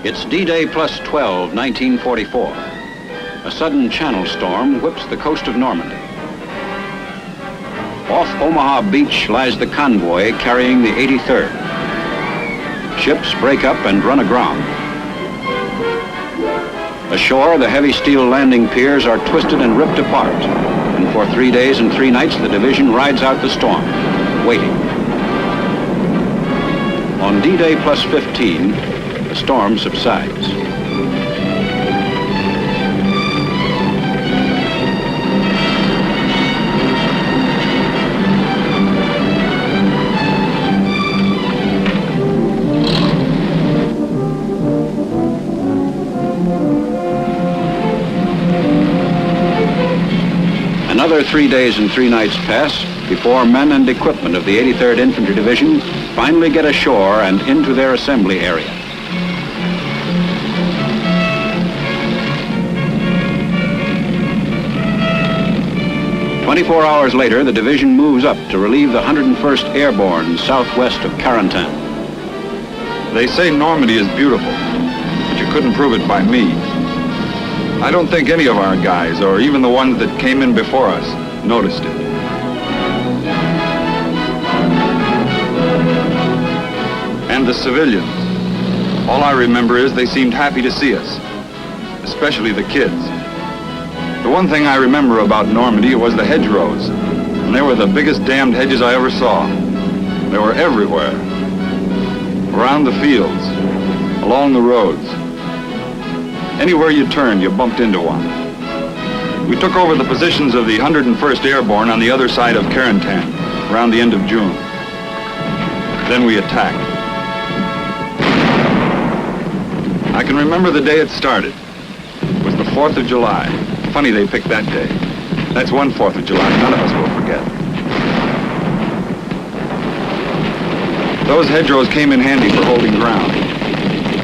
It's D-Day plus 12, 1944. A sudden channel storm whips the coast of Normandy. Off Omaha Beach lies the convoy carrying the 83rd. Ships break up and run aground. Ashore, the heavy steel landing piers are twisted and ripped apart. And for 3 days and 3 nights, the division rides out the storm, waiting. On D-Day plus 15, the storm subsides. Another 3 days and 3 nights pass before men and equipment of the 83rd Infantry Division finally get ashore and into their assembly area. "24 hours later, the division moves up to relieve the 101st Airborne southwest of Carentan. They say Normandy is beautiful, but you couldn't prove it by me. I don't think any of our guys, or even the ones that came in before us, noticed it. And the civilians. All I remember is they seemed happy to see us, especially the kids. The one thing I remember about Normandy was the hedgerows, and they were the biggest damned hedges I ever saw. They were everywhere. Around the fields, along the roads. Anywhere you turned, you bumped into one. We took over the positions of the 101st Airborne on the other side of Carentan, around the end of June. Then we attacked. I can remember the day it started. It was the 4th of July. Funny they picked that day. That's one 4th of July none of us will forget. Those hedgerows came in handy for holding ground.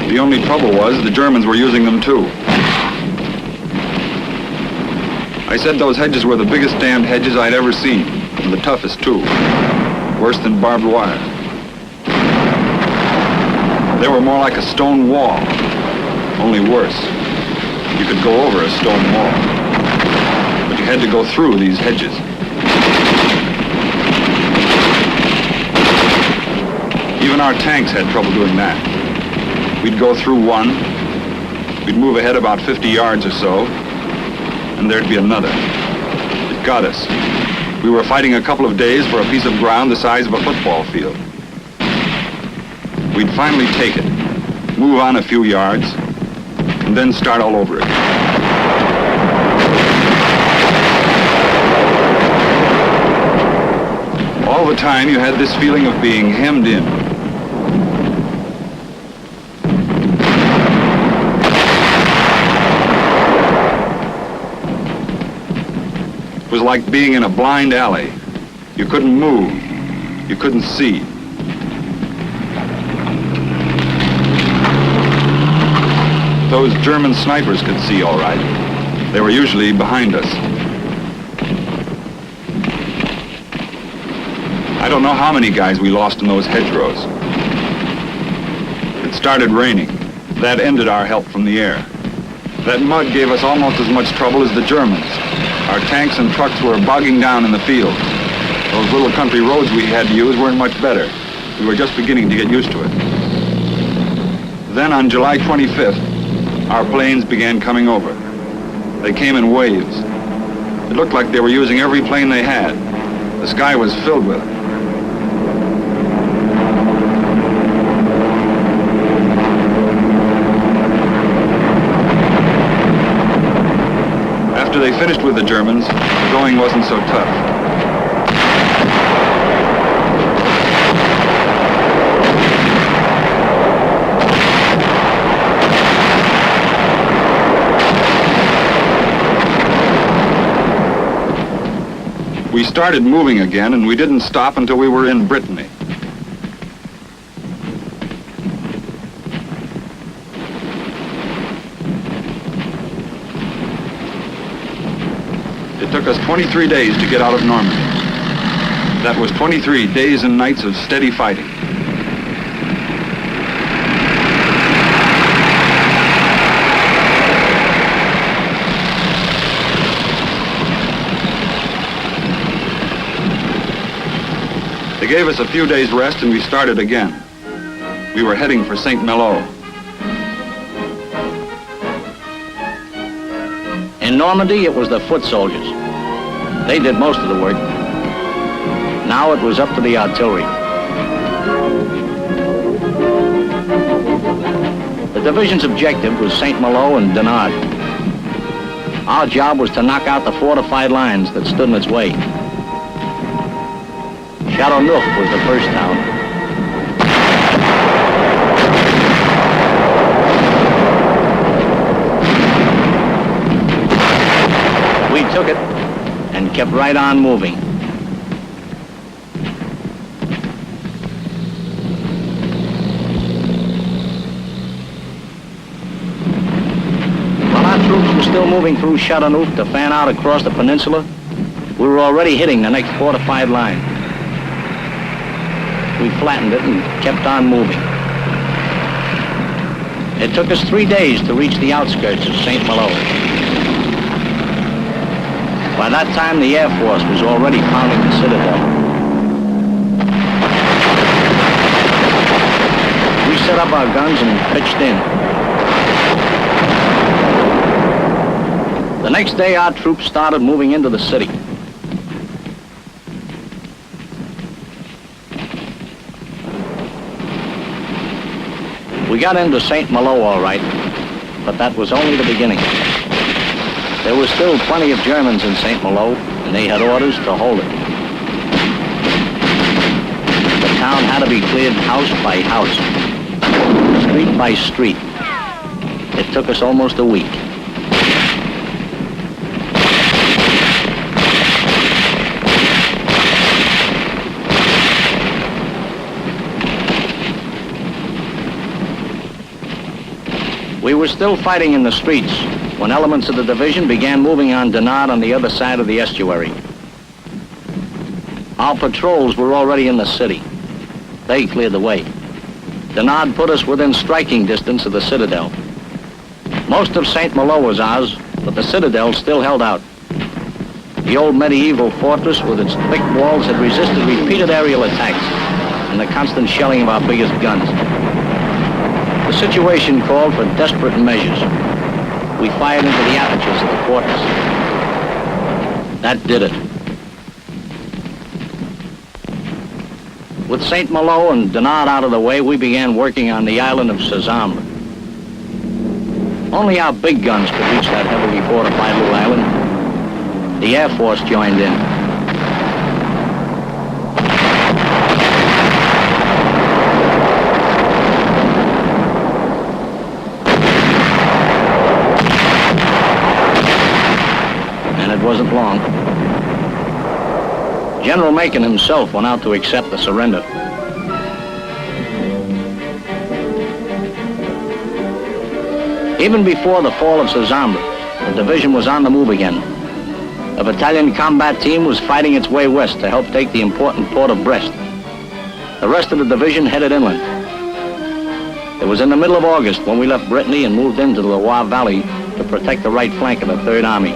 The only trouble was the Germans were using them too. I said those hedges were the biggest damned hedges I'd ever seen, and the toughest too. Worse than barbed wire. They were more like a stone wall, only worse. You could go over a stone wall, but you had to go through these hedges. Even our tanks had trouble doing that. We'd go through one, we'd move ahead about 50 yards or so, and there'd be another. It got us. We were fighting a couple of days for a piece of ground the size of a football field. We'd finally take it, move on a few yards, and then start all over again. All the time you had this feeling of being hemmed in. It was like being in a blind alley. You couldn't move. You couldn't see. Those German snipers could see all right. They were usually behind us. I don't know how many guys we lost in those hedgerows. It started raining. That ended our help from the air. That mud gave us almost as much trouble as the Germans. Our tanks and trucks were bogging down in the field. Those little country roads we had to use weren't much better. We were just beginning to get used to it. Then on July 25th, our planes began coming over. They came in waves. It looked like they were using every plane they had. The sky was filled with them. After they finished with the Germans, the going wasn't so tough. We started moving again, and we didn't stop until we were in Brittany. It took us 23 days to get out of Normandy. That was 23 days and nights of steady fighting. They gave us a few days' rest and we started again. We were heading for St. Malo. In Normandy, it was the foot soldiers. They did most of the work. Now it was up to the artillery. The division's objective was St. Malo and Dinard. Our job was to knock out the fortified lines that stood in its way. Chateauneuf was the first town. We took it and kept right on moving. While our troops were still moving through Chateauneuf to fan out across the peninsula, we were already hitting the next fortified line. We flattened it and kept on moving. It took us 3 days to reach the outskirts of St. Malo. By that time, the Air Force was already pounding the citadel. We set up our guns and pitched in. The next day, our troops started moving into the city. We got into St. Malo all right, but that was only the beginning. There was still plenty of Germans in St. Malo, and they had orders to hold it. The town had to be cleared house by house, street by street. It took us almost a week. We were still fighting in the streets when elements of the division began moving on Dinard on the other side of the estuary. Our patrols were already in the city. They cleared the way. Dinard put us within striking distance of the citadel. Most of St. Malo was ours, but the citadel still held out. The old medieval fortress with its thick walls had resisted repeated aerial attacks and the constant shelling of our biggest guns. The situation called for desperate measures. We fired into the apertures of the fortress. That did it. With St. Malo and Dinard out of the way, we began working on the island of Sezambre. Only our big guns could reach that heavily fortified little island. The Air Force joined in. It wasn't long. General Macon himself went out to accept the surrender. Even before the fall of Sezambre, the division was on the move again. A battalion combat team was fighting its way west to help take the important port of Brest. The rest of the division headed inland. It was in the middle of August when we left Brittany and moved into the Loire Valley to protect the right flank of the Third Army.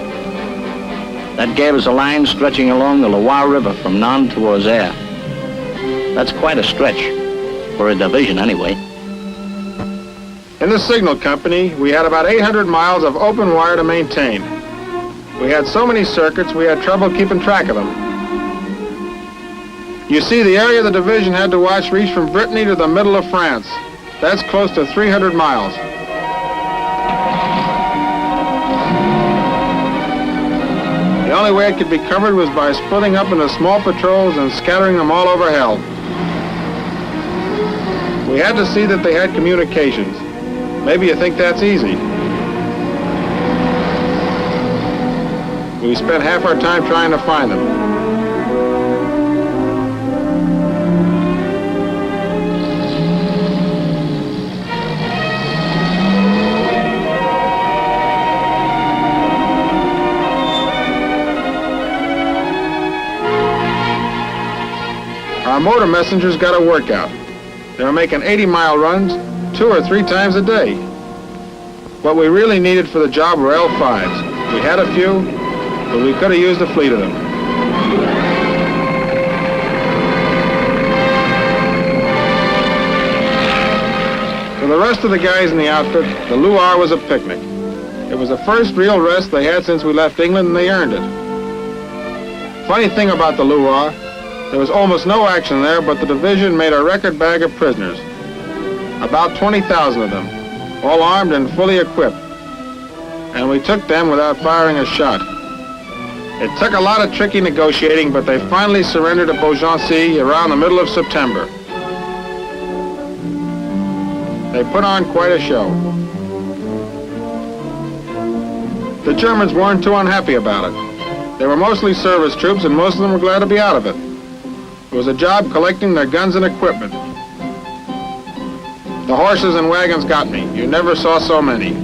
That gave us a line stretching along the Loire River from Nantes to Auxerre. That's quite a stretch, for a division anyway. In the signal company, we had about 800 miles of open wire to maintain. We had so many circuits, we had trouble keeping track of them. You see, the area the division had to watch reached from Brittany to the middle of France. That's close to 300 miles. The only way it could be covered was by splitting up into small patrols and scattering them all over hell. We had to see that they had communications. Maybe you think that's easy. We spent half our time trying to find them. Our motor messengers got a workout. They were making 80-mile runs 2 or 3 times a day. What we really needed for the job were L5s. We had a few, but we could have used a fleet of them. rest of the guys in the outfit, the Loire was a picnic. It was the first real rest they had since we left England, and they earned it. Funny thing about the Loire, there was almost no action there, but the division made a record bag of prisoners. About 20,000 of them, all armed and fully equipped. And we took them without firing a shot. It took a lot of tricky negotiating, but they finally surrendered at Beaugency around the middle of September. They put on quite a show. The Germans weren't too unhappy about it. They were mostly service troops, and most of them were glad to be out of it. It was a job collecting their guns and equipment. The horses and wagons got me. You never saw so many.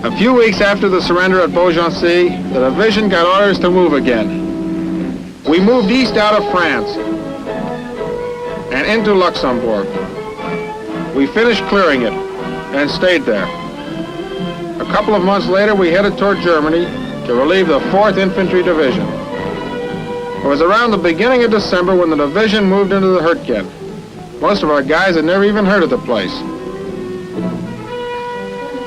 A few weeks after the surrender at Beaugency, the division got orders to move again. We moved east out of France and into Luxembourg. We finished clearing it and stayed there. A couple of months later, we headed toward Germany to relieve the 4th Infantry Division. It was around the beginning of December when the division moved into the Hurtgen. Most of our guys had never even heard of the place.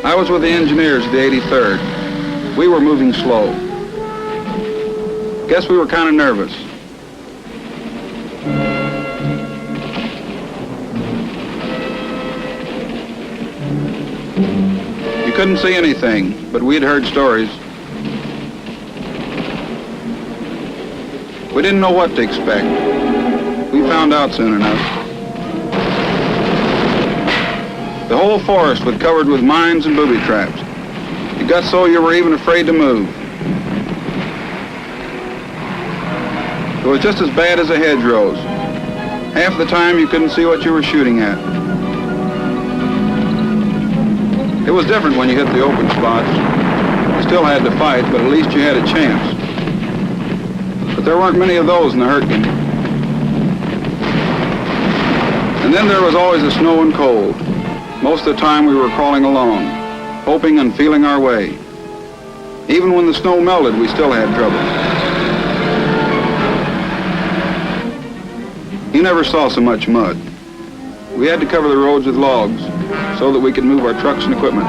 I was with the engineers of the 83rd. We were moving slow. Guess we were kind of nervous. You couldn't see anything, but we'd heard stories. We didn't know what to expect. We found out soon enough. The whole forest was covered with mines and booby traps. It got so you were even afraid to move. It was just as bad as the hedgerows. Half the time you couldn't see what you were shooting at. It was different when you hit the open spots. You still had to fight, but at least you had a chance. But there weren't many of those in the Hurtgen. And then there was always the snow and cold. Most of the time we were crawling along, hoping and feeling our way. Even when the snow melted, we still had trouble. You never saw so much mud. We had to cover the roads with logs so that we could move our trucks and equipment.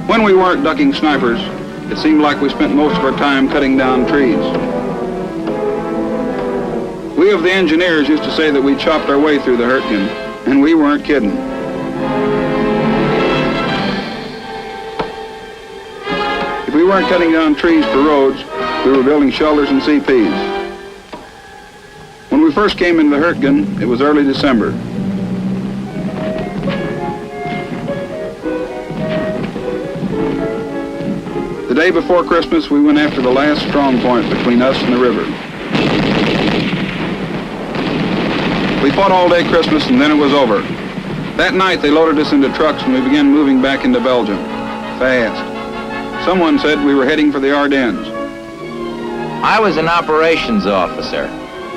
When we weren't ducking snipers, it seemed like we spent most of our time cutting down trees. We of the engineers used to say that we chopped our way through the Hurtgen, and we weren't kidding. If we weren't cutting down trees for roads, we were building shelters and CPs. When we first came into the Hurtgen, it was early December. The day before Christmas, we went after the last strong point between us and the river. We fought all day Christmas, and then it was over. That night, they loaded us into trucks, and we began moving back into Belgium. Fast. Someone said we were heading for the Ardennes. I was an operations officer.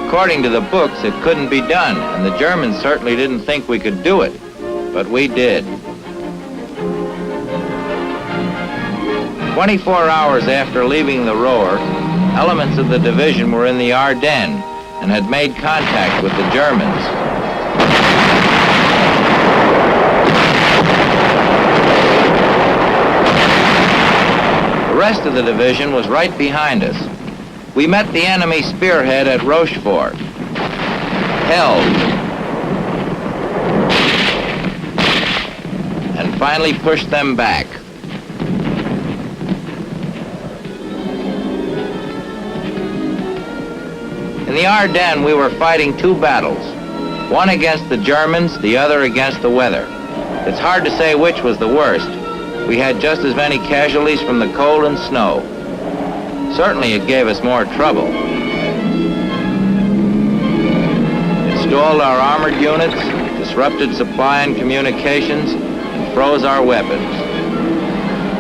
According to the books, it couldn't be done, and the Germans certainly didn't think we could do it. But we did. 24 hours after leaving the Ruhr, elements of the division were in the Ardennes and had made contact with the Germans. The rest of the division was right behind us. We met the enemy spearhead at Rochefort, held, and finally pushed them back. In the Ardennes, we were fighting two battles, one against the Germans, the other against the weather. It's hard to say which was the worst. We had just as many casualties from the cold and snow. Certainly it gave us more trouble. It stalled our armored units, disrupted supply and communications, and froze our weapons.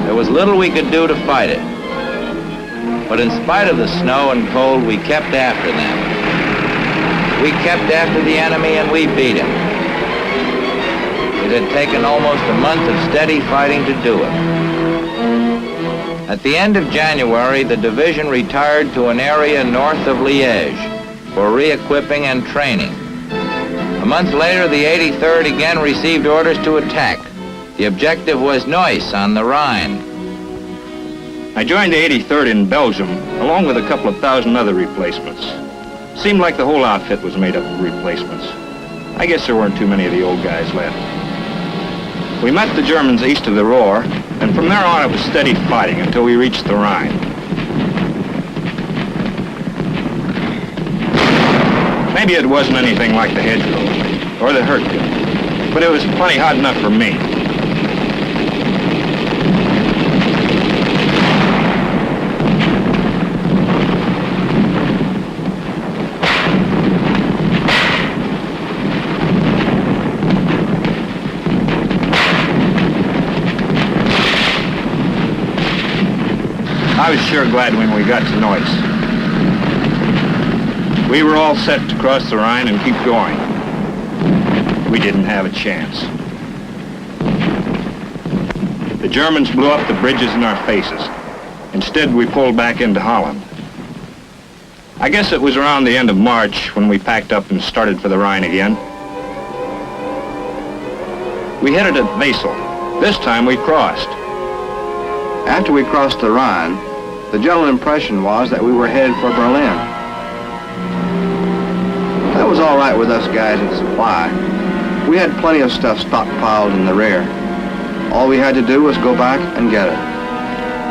There was little we could do to fight it. But in spite of the snow and cold, we kept after them. We kept after the enemy and we beat him. It had taken almost a month of steady fighting to do it. At the end of January, the division retired to an area north of Liège for re-equipping and training. A month later, the 83rd again received orders to attack. The objective was Neuss on the Rhine. I joined the 83rd in Belgium, along with a couple of thousand other replacements. Seemed like the whole outfit was made up of replacements. I guess there weren't too many of the old guys left. We met the Germans east of the Ruhr, and from there on it was steady fighting until we reached the Rhine. Maybe it wasn't anything like the hedgerow or the Hurtgen, but it was plenty hot enough for me. I was sure glad when we got to Neuss. We were all set to cross the Rhine and keep going. We didn't have a chance. The Germans blew up the bridges in our faces. Instead, we pulled back into Holland. I guess it was around the end of March when we packed up and started for the Rhine again. We headed at Wesel. This time we crossed. After we crossed the Rhine, the general impression was that we were headed for Berlin. That was all right with us guys at Supply. We had plenty of stuff stockpiled in the rear. All we had to do was go back and get it.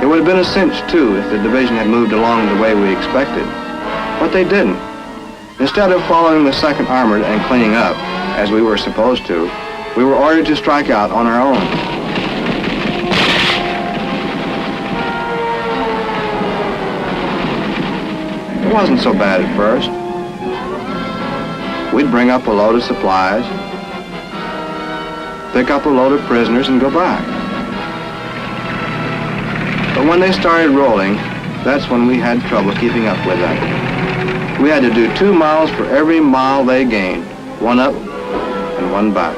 It would have been a cinch, too, if the division had moved along the way we expected. But they didn't. Instead of following the 2nd Armored and cleaning up, as we were supposed to, we were ordered to strike out on our own. It wasn't so bad at first. We'd bring up a load of supplies, pick up a load of prisoners, and go back. But when they started rolling, that's when we had trouble keeping up with them. We had to do 2 miles for every mile they gained, one up and one back.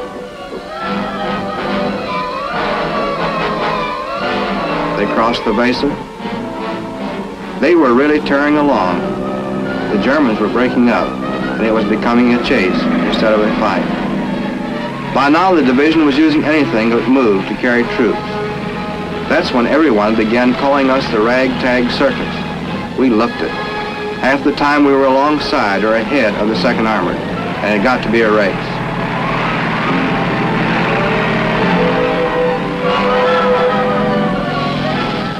They crossed the Weser. They were really tearing along. The Germans were breaking up, and it was becoming a chase instead of a fight. By now, the division was using anything that moved to carry troops. That's when everyone began calling us the ragtag circus. We looked it. Half the time we were alongside or ahead of the 2nd Armored, and it got to be a race.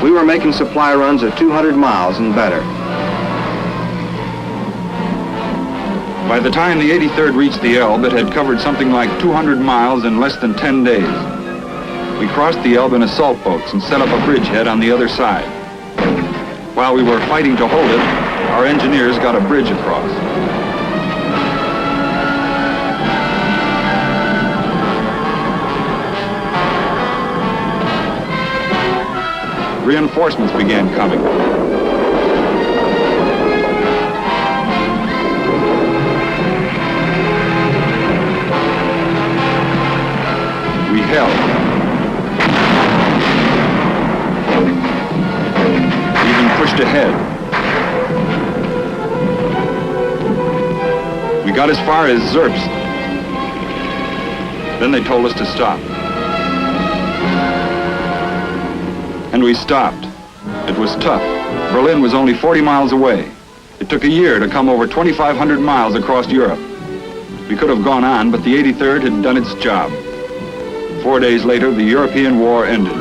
We were making supply runs of 200 miles and better. By the time the 83rd reached the Elbe, it had covered something like 200 miles in less than 10 days. We crossed the Elbe in assault boats and set up a bridgehead on the other side. While we were fighting to hold it, our engineers got a bridge across. Reinforcements began coming. We held. Even pushed ahead. We got as far as Zerbst. Then they told us to stop. And we stopped. It was tough. Berlin was only 40 miles away. It took a year to come over 2,500 miles across Europe. We could have gone on, but the 83rd had done its job. 4 days later, the European war ended.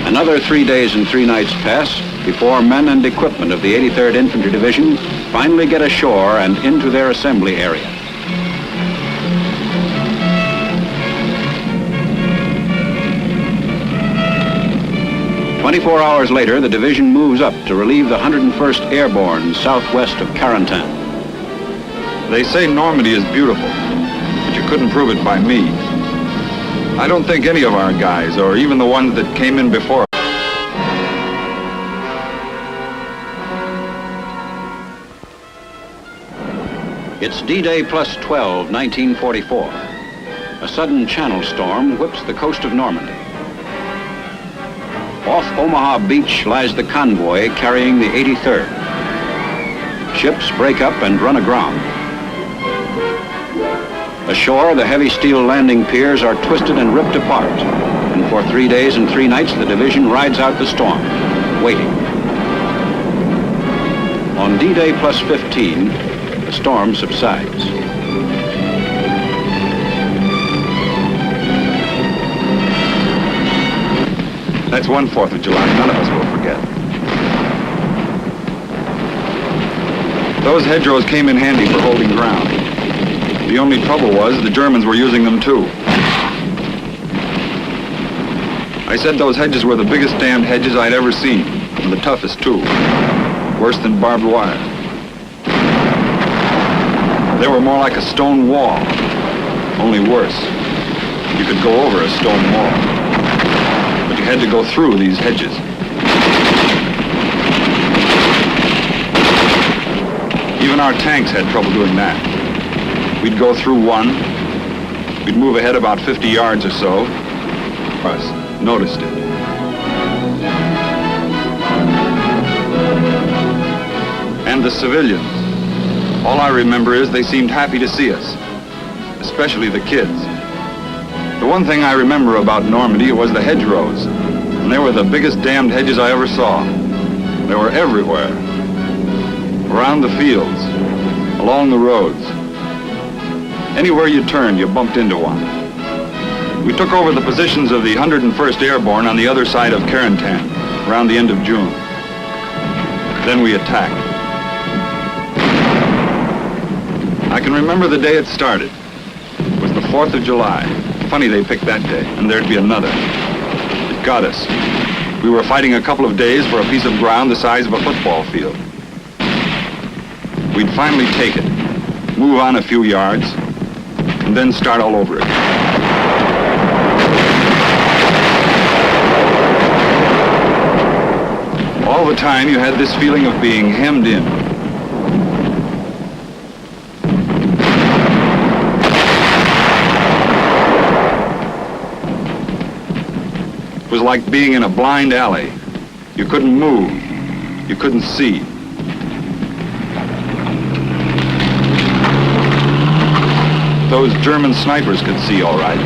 Another 3 days and 3 nights pass before men and equipment of the 83rd Infantry Division finally get ashore and into their assembly area. "24 hours later, the division moves up to relieve the 101st Airborne southwest of Carentan. They say Normandy is beautiful, but you couldn't prove it by me. I don't think any of our guys, or even the ones that came in before, It's D-Day plus 12, 1944. A sudden channel storm whips the coast of Normandy. Off Omaha Beach lies the convoy carrying the 83rd. Ships break up and run aground. Ashore, the heavy steel landing piers are twisted and ripped apart. And for 3 days and 3 nights, the division rides out the storm, waiting. On D-Day plus 15, the storm subsides. That's one 4th of July none of us will forget. Those hedgerows came in handy for holding ground. The only trouble was the Germans were using them too. I said those hedges were the biggest damned hedges I'd ever seen, and the toughest too. Worse than barbed wire. They were more like a stone wall, only worse. You could go over a stone wall, but you had to go through these hedges. Even our tanks had trouble doing that. We'd go through one, we'd move ahead about 50 yards or so. Us noticed it. And the civilians. All I remember is they seemed happy to see us, especially the kids. The one thing I remember about Normandy was the hedgerows, and they were the biggest damned hedges I ever saw. They were everywhere. Around the fields, along the roads. Anywhere you turned, you bumped into one. We took over the positions of the 101st Airborne on the other side of Carentan, around the end of June. Then we attacked. I can remember the day it started. It was the 4th of July. Funny they picked that day, and there'd be another. It got us. We were fighting a couple of days for a piece of ground the size of a football field. We'd finally take it, move on a few yards, and then start all over again. All the time you had this feeling of being hemmed in. It was like being in a blind alley. You couldn't move. You couldn't see. Those German snipers could see all right.